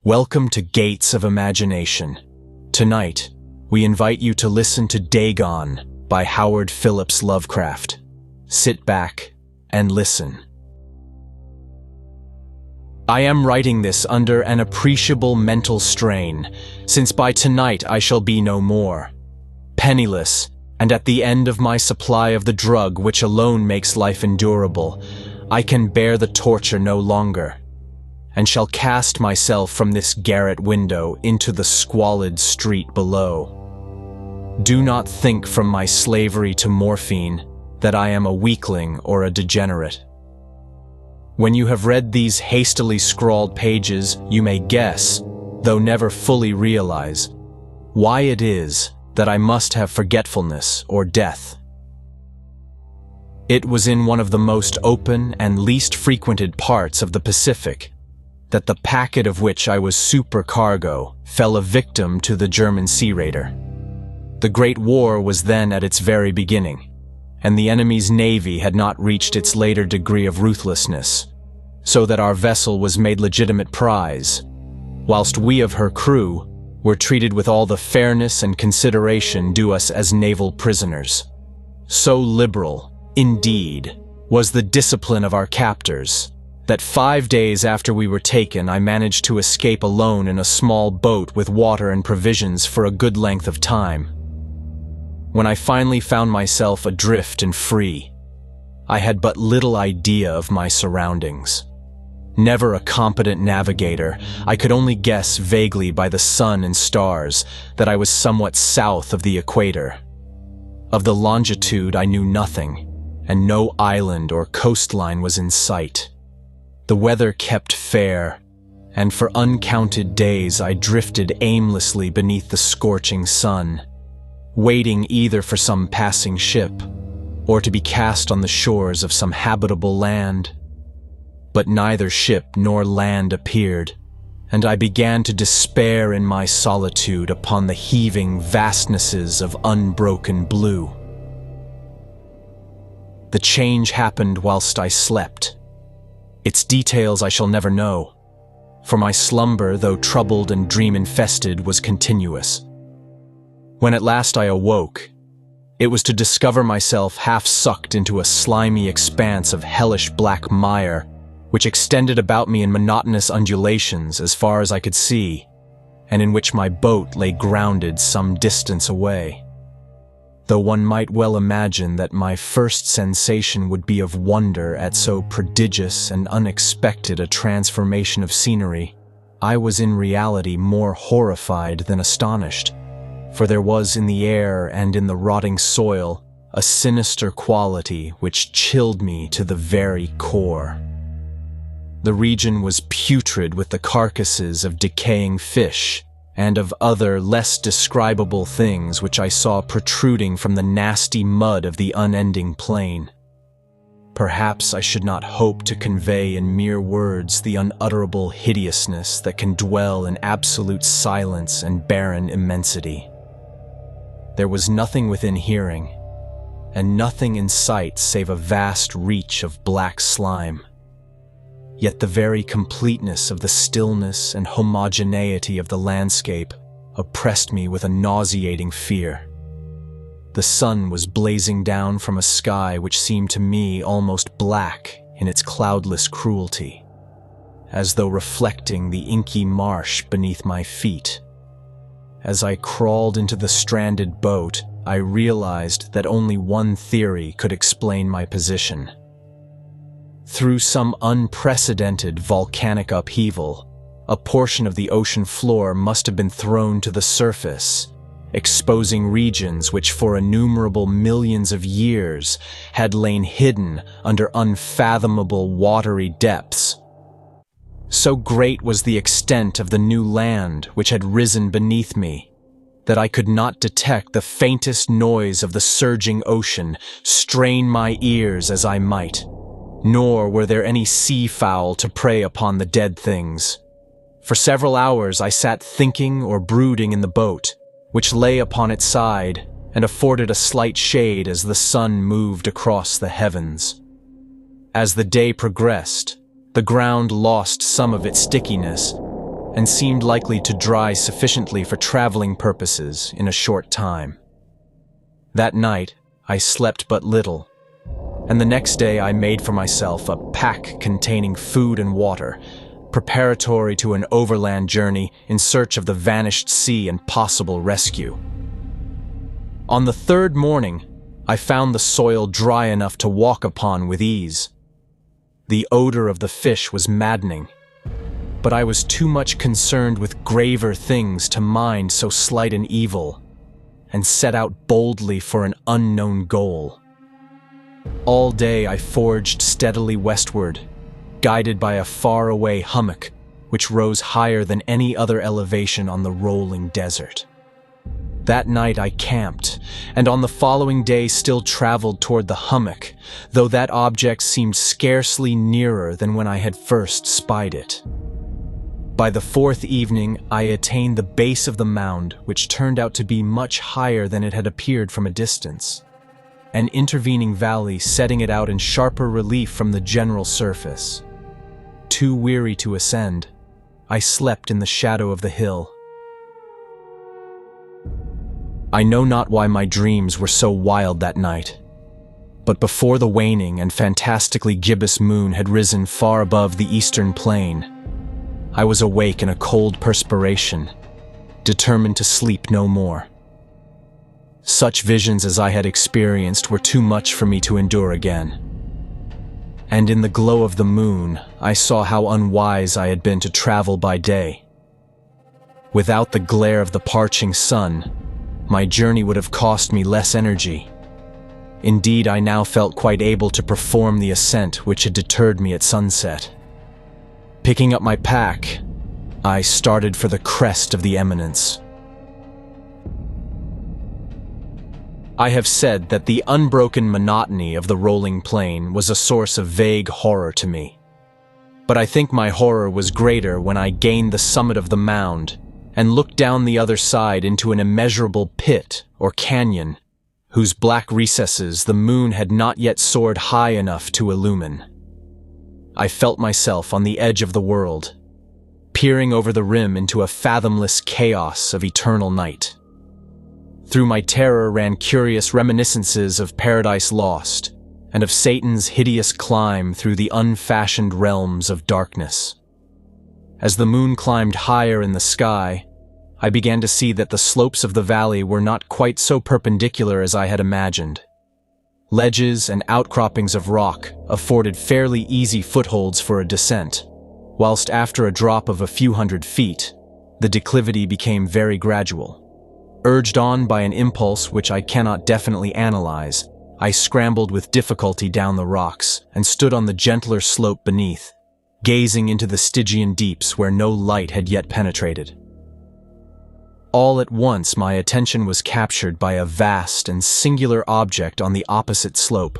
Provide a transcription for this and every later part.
Welcome to Gates of Imagination. Tonight, we invite you to listen to Dagon by Phillips Lovecraft. Sit back and listen. I am writing this under an appreciable mental strain, since by tonight I shall be no more. Penniless, and at the end of my supply of the drug which alone makes life endurable, I can bear the torture no longer, and shall cast myself from this garret window into the squalid street below. Do not think from my slavery to morphine that I am a weakling or a degenerate. When you have read these hastily scrawled pages, you may guess, though never fully realize, why it is that I must have forgetfulness or death. It was in one of the most open and least frequented parts of the Pacific that the packet of which I was supercargo fell a victim to the German sea raider. The Great War was then at its very beginning, and the enemy's navy had not reached its later degree of ruthlessness, so that our vessel was made legitimate prize, whilst we of her crew were treated with all the fairness and consideration due us as naval prisoners. So liberal, indeed, was the discipline of our captors, that 5 days after we were taken I managed to escape alone in a small boat with water and provisions for a good length of time. When I finally found myself adrift and free, I had but little idea of my surroundings. Never a competent navigator, I could only guess vaguely by the sun and stars that I was somewhat south of the equator. Of the longitude I knew nothing, and no island or coastline was in sight. The weather kept fair, and for uncounted days I drifted aimlessly beneath the scorching sun, waiting either for some passing ship or to be cast on the shores of some habitable land. But neither ship nor land appeared, and I began to despair in my solitude upon the heaving vastnesses of unbroken blue. The change happened whilst I slept. Its details I shall never know, for my slumber, though troubled and dream-infested, was continuous. When at last I awoke, it was to discover myself half sucked into a slimy expanse of hellish black mire, which extended about me in monotonous undulations as far as I could see, and in which my boat lay grounded some distance away. Though one might well imagine that my first sensation would be of wonder at so prodigious and unexpected a transformation of scenery, I was in reality more horrified than astonished, for there was in the air and in the rotting soil a sinister quality which chilled me to the very core. The region was putrid with the carcasses of decaying fish, and of other less describable things which I saw protruding from the nasty mud of the unending plain. Perhaps I should not hope to convey in mere words the unutterable hideousness that can dwell in absolute silence and barren immensity. There was nothing within hearing, and nothing in sight save a vast reach of black slime. Yet the very completeness of the stillness and homogeneity of the landscape oppressed me with a nauseating fear. The sun was blazing down from a sky which seemed to me almost black in its cloudless cruelty, as though reflecting the inky marsh beneath my feet. As I crawled into the stranded boat, I realized that only one theory could explain my position. Through some unprecedented volcanic upheaval, a portion of the ocean floor must have been thrown to the surface, exposing regions which for innumerable millions of years had lain hidden under unfathomable watery depths. So great was the extent of the new land which had risen beneath me, that I could not detect the faintest noise of the surging ocean, strain my ears as I might. Nor were there any seafowl to prey upon the dead things. For several hours I sat thinking or brooding in the boat, which lay upon its side and afforded a slight shade as the sun moved across the heavens. As the day progressed, the ground lost some of its stickiness, and seemed likely to dry sufficiently for traveling purposes in a short time. That night, I slept but little, and the next day I made for myself a pack containing food and water, preparatory to an overland journey in search of the vanished sea and possible rescue. On the third morning, I found the soil dry enough to walk upon with ease. The odor of the fish was maddening, but I was too much concerned with graver things to mind so slight an evil, and set out boldly for an unknown goal. All day I forged steadily westward, guided by a faraway hummock which rose higher than any other elevation on the rolling desert. That night I camped, and on the following day still traveled toward the hummock, though that object seemed scarcely nearer than when I had first spied it. By the fourth evening, I attained the base of the mound, which turned out to be much higher than it had appeared from a distance, an intervening valley setting it out in sharper relief from the general surface. Too weary to ascend, I slept in the shadow of the hill. I know not why my dreams were so wild that night, but before the waning and fantastically gibbous moon had risen far above the eastern plain, I was awake in a cold perspiration, determined to sleep no more. Such visions as I had experienced were too much for me to endure again. And in the glow of the moon, I saw how unwise I had been to travel by day. Without the glare of the parching sun, my journey would have cost me less energy. Indeed, I now felt quite able to perform the ascent which had deterred me at sunset. Picking up my pack, I started for the crest of the eminence. I have said that the unbroken monotony of the rolling plain was a source of vague horror to me. But I think my horror was greater when I gained the summit of the mound and looked down the other side into an immeasurable pit or canyon, whose black recesses the moon had not yet soared high enough to illumine. I felt myself on the edge of the world, peering over the rim into a fathomless chaos of eternal night. Through my terror ran curious reminiscences of Paradise Lost and of Satan's hideous climb through the unfashioned realms of darkness. As the moon climbed higher in the sky, I began to see that the slopes of the valley were not quite so perpendicular as I had imagined. Ledges and outcroppings of rock afforded fairly easy footholds for a descent, whilst after a drop of a few hundred feet, the declivity became very gradual. Urged on by an impulse which I cannot definitely analyze, I scrambled with difficulty down the rocks and stood on the gentler slope beneath, gazing into the Stygian deeps where no light had yet penetrated. All at once my attention was captured by a vast and singular object on the opposite slope,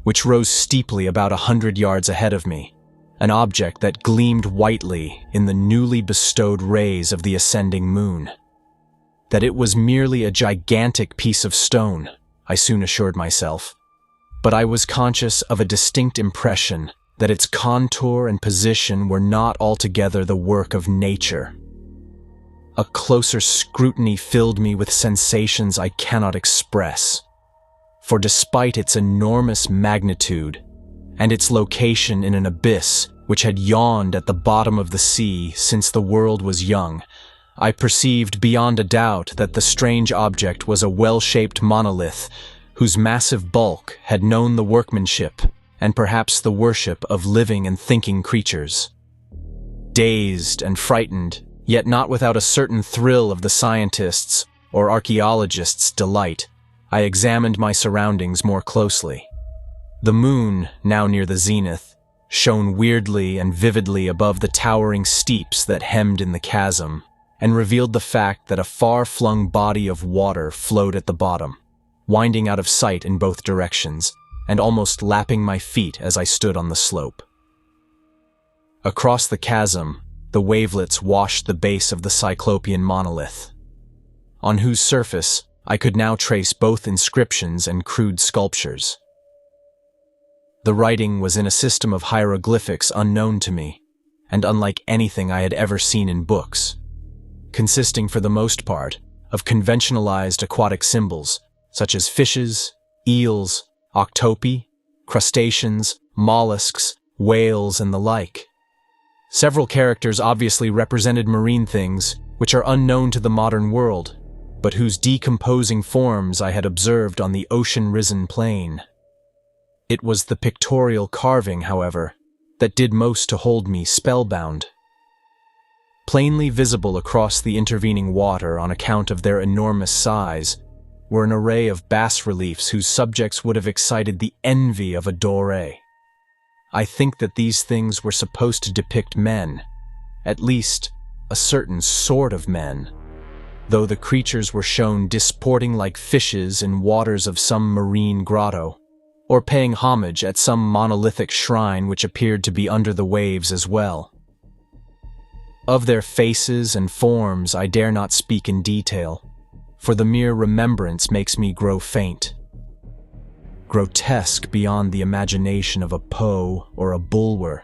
which rose steeply about 100 yards ahead of me, an object that gleamed whitely in the newly bestowed rays of the ascending moon. That it was merely a gigantic piece of stone, I soon assured myself, but I was conscious of a distinct impression that its contour and position were not altogether the work of nature. A closer scrutiny filled me with sensations I cannot express, for despite its enormous magnitude and its location in an abyss which had yawned at the bottom of the sea since the world was young, I perceived beyond a doubt that the strange object was a well-shaped monolith whose massive bulk had known the workmanship and perhaps the worship of living and thinking creatures. Dazed and frightened, yet not without a certain thrill of the scientist's or archaeologist's delight, I examined my surroundings more closely. The moon, now near the zenith, shone weirdly and vividly above the towering steeps that hemmed in the chasm, and revealed the fact that a far-flung body of water flowed at the bottom, winding out of sight in both directions, and almost lapping my feet as I stood on the slope. Across the chasm, the wavelets washed the base of the Cyclopean monolith, on whose surface I could now trace both inscriptions and crude sculptures. The writing was in a system of hieroglyphics unknown to me, and unlike anything I had ever seen in books, consisting for the most part of conventionalized aquatic symbols such as fishes, eels, octopi, crustaceans, mollusks, whales, and the like. Several characters obviously represented marine things which are unknown to the modern world, but whose decomposing forms I had observed on the ocean-risen plain. It was the pictorial carving, however, that did most to hold me spellbound. Plainly visible across the intervening water on account of their enormous size were an array of bas-reliefs whose subjects would have excited the envy of a Doré. I think that these things were supposed to depict men, at least a certain sort of men, though the creatures were shown disporting like fishes in waters of some marine grotto, or paying homage at some monolithic shrine which appeared to be under the waves as well. Of their faces and forms I dare not speak in detail, for the mere remembrance makes me grow faint. Grotesque beyond the imagination of a Poe or a Bulwer,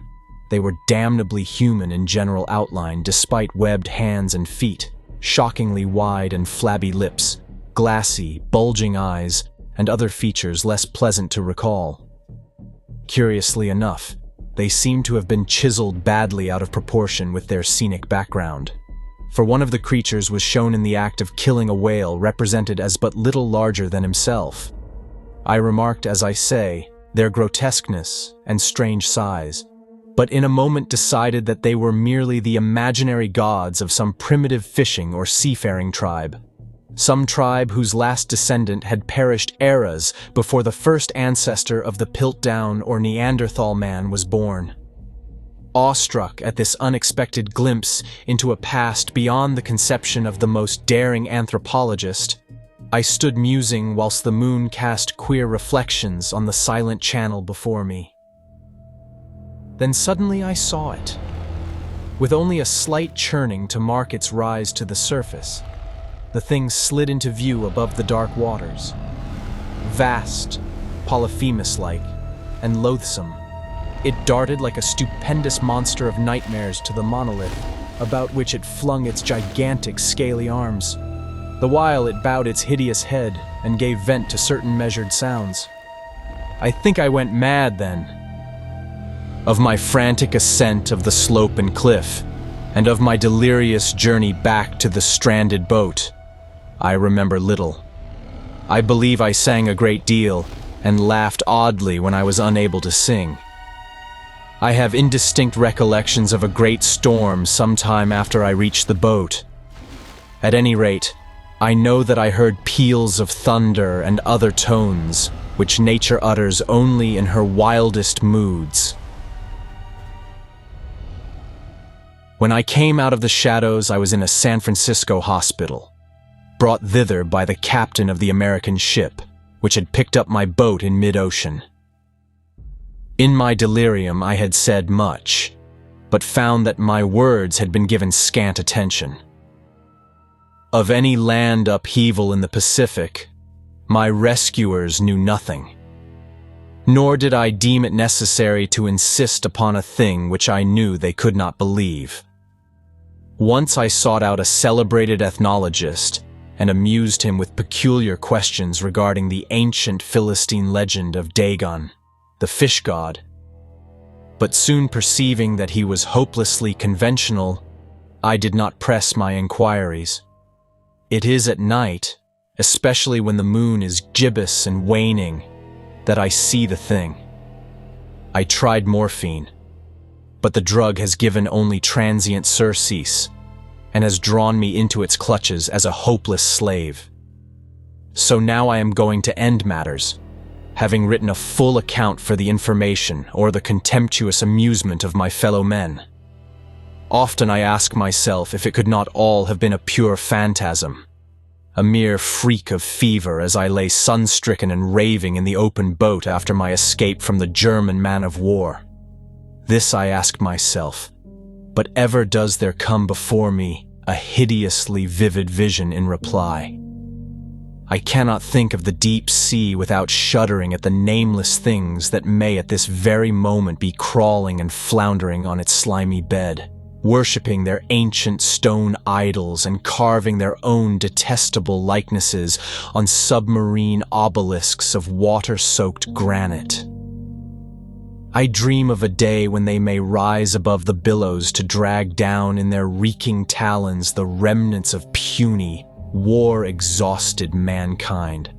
they were damnably human in general outline despite webbed hands and feet, shockingly wide and flabby lips, glassy, bulging eyes, and other features less pleasant to recall. Curiously enough, they seemed to have been chiseled badly out of proportion with their scenic background, for one of the creatures was shown in the act of killing a whale represented as but little larger than himself. I remarked, as I say, their grotesqueness and strange size, but in a moment decided that they were merely the imaginary gods of some primitive fishing or seafaring tribe, some tribe whose last descendant had perished eras before the first ancestor of the Piltdown or Neanderthal man was born. Awestruck at this unexpected glimpse into a past beyond the conception of the most daring anthropologist, I stood musing whilst the moon cast queer reflections on the silent channel before me. Then suddenly I saw it, with only a slight churning to mark its rise to the surface. The thing slid into view above the dark waters. Vast, Polyphemus-like, and loathsome, it darted like a stupendous monster of nightmares to the monolith, about which it flung its gigantic scaly arms, the while it bowed its hideous head and gave vent to certain measured sounds. I think I went mad then. Of my frantic ascent of the slope and cliff, and of my delirious journey back to the stranded boat, I remember little. I believe I sang a great deal and laughed oddly when I was unable to sing. I have indistinct recollections of a great storm some time after I reached the boat. At any rate, I know that I heard peals of thunder and other tones which nature utters only in her wildest moods. When I came out of the shadows, I was in a San Francisco hospital, brought thither by the captain of the American ship, which had picked up my boat in mid-ocean. In my delirium I had said much, but found that my words had been given scant attention. Of any land upheaval in the Pacific, my rescuers knew nothing, nor did I deem it necessary to insist upon a thing which I knew they could not believe. Once I sought out a celebrated ethnologist and amused him with peculiar questions regarding the ancient Philistine legend of Dagon, the fish god, but soon perceiving that he was hopelessly conventional, I did not press my inquiries. It is at night, especially when the moon is gibbous and waning, that I see the thing. I tried morphine, but the drug has given only transient surcease and has drawn me into its clutches as a hopeless slave. So now I am going to end matters, having written a full account for the information or the contemptuous amusement of my fellow men. Often I ask myself if it could not all have been a pure phantasm, a mere freak of fever as I lay sun-stricken and raving in the open boat after my escape from the German man-of-war. This I ask myself, but ever does there come before me a hideously vivid vision in reply. I cannot think of the deep sea without shuddering at the nameless things that may at this very moment be crawling and floundering on its slimy bed, worshipping their ancient stone idols and carving their own detestable likenesses on submarine obelisks of water-soaked granite. I dream of a day when they may rise above the billows to drag down in their reeking talons the remnants of puny, war-exhausted mankind,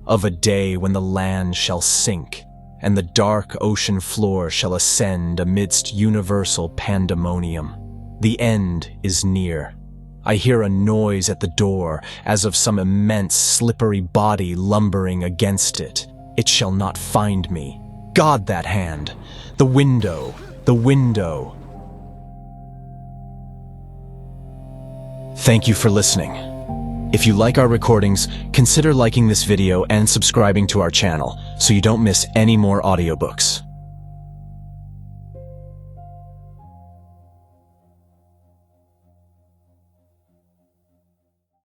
of a day when the land shall sink and the dark ocean floor shall ascend amidst universal pandemonium. The end is near. I hear a noise at the door, as of some immense, slippery body lumbering against it. It shall not find me. God, that hand! The window! The window! Thank you for listening. If you like our recordings, consider liking this video and subscribing to our channel so you don't miss any more audiobooks.